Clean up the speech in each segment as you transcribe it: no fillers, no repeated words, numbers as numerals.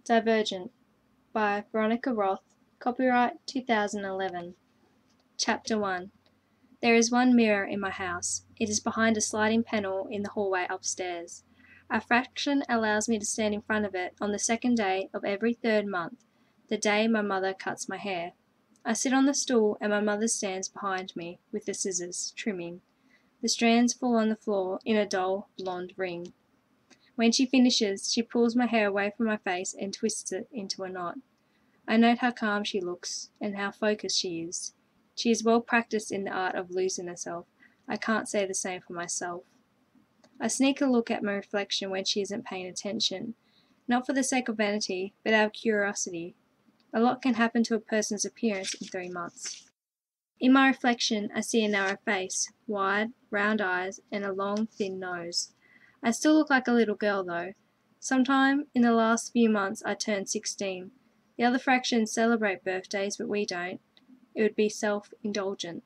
Divergent by Veronica Roth, copyright 2011. Chapter 1. There is one mirror in my house. It is behind a sliding panel in the hallway upstairs. A fraction allows me to stand in front of it on the second day of every third month, the day my mother cuts my hair. I sit on the stool and my mother stands behind me with the scissors, trimming. The strands fall on the floor in a dull blonde ring. When she finishes, she pulls my hair away from my face and twists it into a knot. I note how calm she looks and how focused she is. She is well practiced in the art of losing herself. I can't say the same for myself. I sneak a look at my reflection when she isn't paying attention, not for the sake of vanity, but out of curiosity. A lot can happen to a person's appearance in 3 months. In my reflection, I see a narrow face, wide, round eyes, and a long, thin nose. I still look like a little girl, though. Sometime in the last few months I turned 16. The other fractions celebrate birthdays, but we don't. It would be self-indulgent.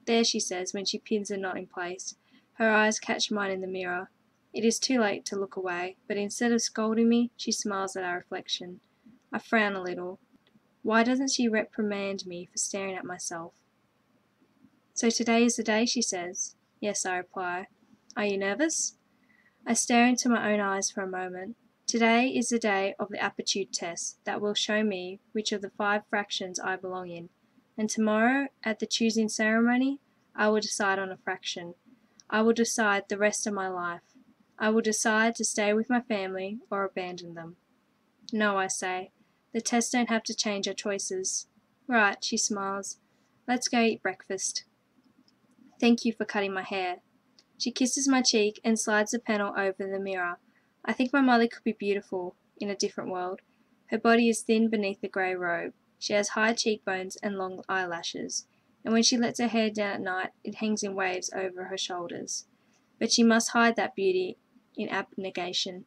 There, she says, when she pins a knot in place. Her eyes catch mine in the mirror. It is too late to look away, but instead of scolding me, she smiles at our reflection. I frown a little. Why doesn't she reprimand me for staring at myself? So today is the day, she says. Yes, I reply. Are you nervous? I stare into my own eyes for a moment. Today is the day of the aptitude test that will show me which of the 5 fractions I belong in, and tomorrow, at the choosing ceremony, I will decide on a fraction. I will decide the rest of my life. I will decide to stay with my family or abandon them. No, I say. The tests don't have to change our choices. Right, she smiles. Let's go eat breakfast. Thank you for cutting my hair. She kisses my cheek and slides the panel over the mirror. I think my mother could be beautiful in a different world. Her body is thin beneath the grey robe. She has high cheekbones and long eyelashes, and when she lets her hair down at night, it hangs in waves over her shoulders. But she must hide that beauty in abnegation.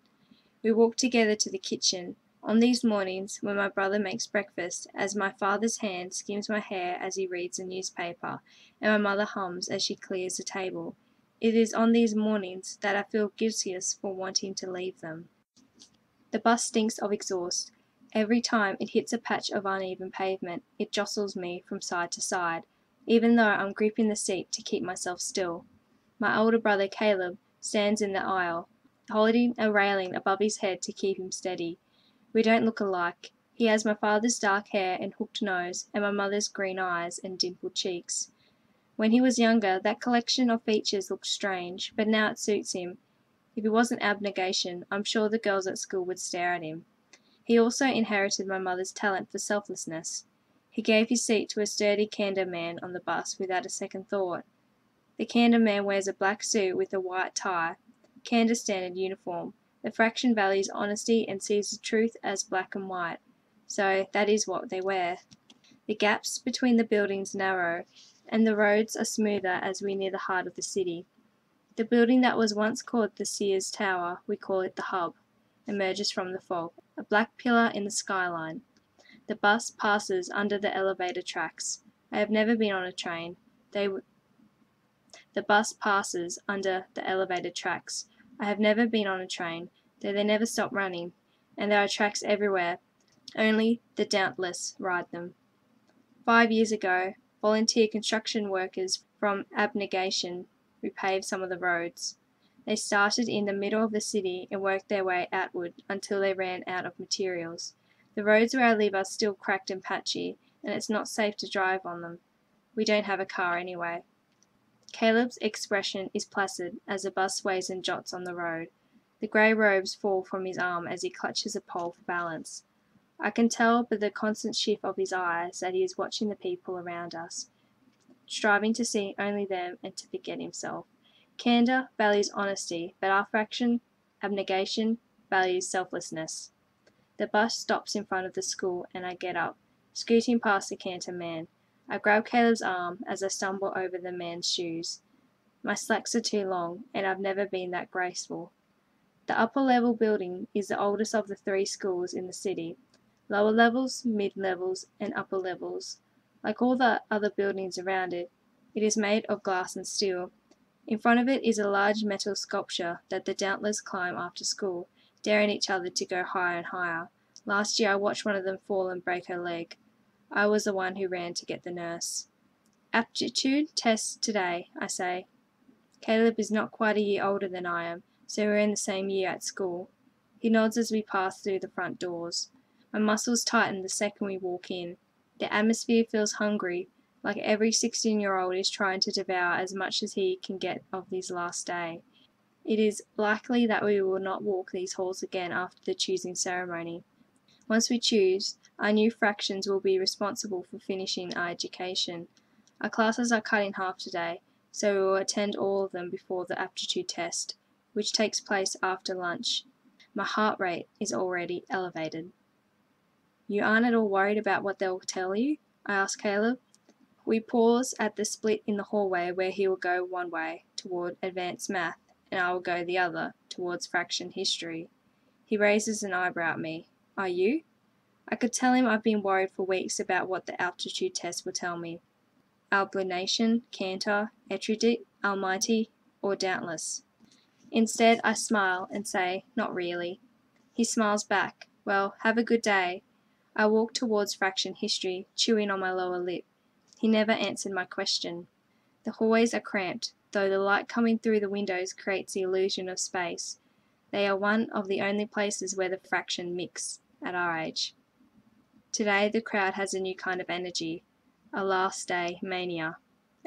We walk together to the kitchen. On these mornings, when my brother makes breakfast, as my father's hand skims my hair as he reads a newspaper, and my mother hums as she clears the table, it is on these mornings that I feel guiltiest for wanting to leave them. The bus stinks of exhaust. Every time it hits a patch of uneven pavement, it jostles me from side to side, even though I'm gripping the seat to keep myself still. My older brother Caleb stands in the aisle, holding a railing above his head to keep him steady. We don't look alike. He has my father's dark hair and hooked nose, and my mother's green eyes and dimpled cheeks. When he was younger, that collection of features looked strange, but now it suits him. If it wasn't abnegation, I'm sure the girls at school would stare at him. He also inherited my mother's talent for selflessness. He gave his seat to a sturdy Candor man on the bus without a second thought. The Candor man wears a black suit with a white tie, Candor standard uniform. The fraction values honesty and sees the truth as black and white. So that is what they wear. The gaps between the buildings narrow, and the roads are smoother as we near the heart of the city. The building that was once called the Sears Tower, we call it the Hub, emerges from the fog, a black pillar in the skyline. The bus passes under the elevator tracks. I have never been on a train. The bus passes under the elevated tracks. I have never been on a train, though they never stop running, and there are tracks everywhere. Only the Dauntless ride them. 5 years ago, volunteer construction workers from Abnegation repaved some of the roads. They started in the middle of the city and worked their way outward until they ran out of materials. The roads where I live are still cracked and patchy, and it's not safe to drive on them. We don't have a car anyway. Caleb's expression is placid as the bus sways and jots on the road. The grey robes fall from his arm as he clutches a pole for balance. I can tell by the constant shift of his eyes that he is watching the people around us, striving to see only them and to forget himself. Candor values honesty, but our fraction, abnegation, values selflessness. The bus stops in front of the school and I get up, scooting past the Candor man. I grab Caleb's arm as I stumble over the man's shoes. My slacks are too long, and I've never been that graceful. The upper level building is the oldest of the 3 schools in the city. Lower levels, mid-levels, and upper levels. Like all the other buildings around it, it is made of glass and steel. In front of it is a large metal sculpture that the Dauntless climb after school, daring each other to go higher and higher. Last year I watched one of them fall and break her leg. I was the one who ran to get the nurse. Aptitude test today, I say. Caleb is not quite a year older than I am, so we're in the same year at school. He nods as we pass through the front doors. My muscles tighten the second we walk in. The atmosphere feels hungry, like every 16-year-old is trying to devour as much as he can get of this last day. It is likely that we will not walk these halls again after the choosing ceremony. Once we choose, our new fractions will be responsible for finishing our education. Our classes are cut in half today, so we will attend all of them before the aptitude test, which takes place after lunch. My heart rate is already elevated. You aren't at all worried about what they'll tell you? I ask Caleb. We pause at the split in the hallway where he will go one way, toward advanced math, and I will go the other, towards fraction history. He raises an eyebrow at me. Are you? I could tell him I've been worried for weeks about what the aptitude test will tell me. Abnegation, Candor, Erudite, Amity, or Dauntless. Instead, I smile and say, not really. He smiles back. Well, have a good day. I walk towards fraction history, chewing on my lower lip. He never answered my question. The hallways are cramped, though the light coming through the windows creates the illusion of space. They are one of the only places where the fraction mix at our age. Today the crowd has a new kind of energy, a last day mania.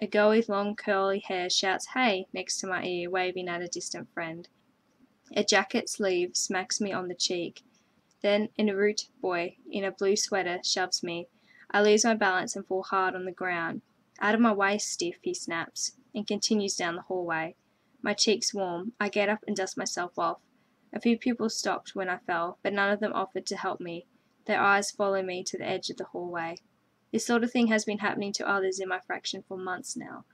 A girl with long curly hair shouts "Hey" next to my ear, waving at a distant friend. A jacket sleeve smacks me on the cheek. Then an Erudite boy in a blue sweater shoves me. I lose my balance and fall hard on the ground. Out of my way, stiff, he snaps, and continues down the hallway. My cheeks warm. I get up and dust myself off. A few people stopped when I fell, but none of them offered to help me. Their eyes follow me to the edge of the hallway. This sort of thing has been happening to others in my fraction for months now.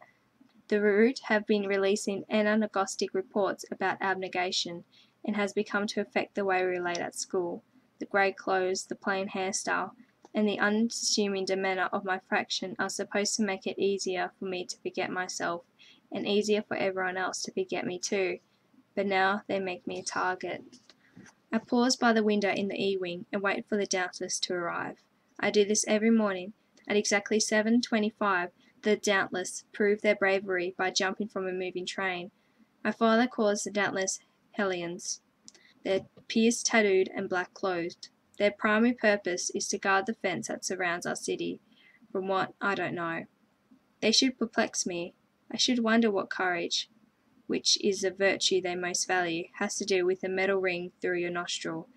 The Erudite have been releasing anagnostic reports about abnegation, and has become to affect the way we relate at school. The grey clothes, the plain hairstyle, and the unassuming demeanour of my fraction are supposed to make it easier for me to forget myself, and easier for everyone else to forget me too. But now they make me a target. I pause by the window in the E-wing and wait for the Dauntless to arrive. I do this every morning. At exactly 7:25, the Dauntless prove their bravery by jumping from a moving train. My father calls the Dauntless Hellions. They're pierced, tattooed, and black-clothed. Their primary purpose is to guard the fence that surrounds our city. From what, I don't know. They should perplex me. I should wonder what courage, which is the virtue they most value, has to do with a metal ring through your nostril.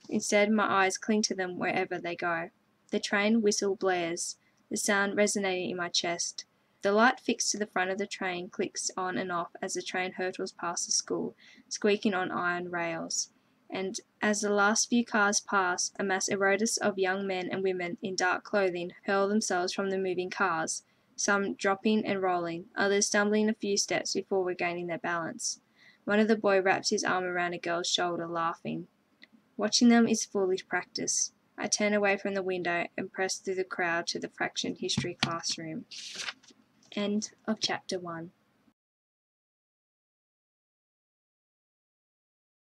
Instead, my eyes cling to them wherever they go. The train whistle blares, the sound resonating in my chest. The light fixed to the front of the train clicks on and off as the train hurtles past the school, squeaking on iron rails. And as the last few cars pass, a mass exodus of young men and women in dark clothing hurl themselves from the moving cars, some dropping and rolling, others stumbling a few steps before regaining their balance. One of the boys wraps his arm around a girl's shoulder, laughing. Watching them is foolish practice. I turn away from the window and press through the crowd to the fraction history classroom. End of chapter 1.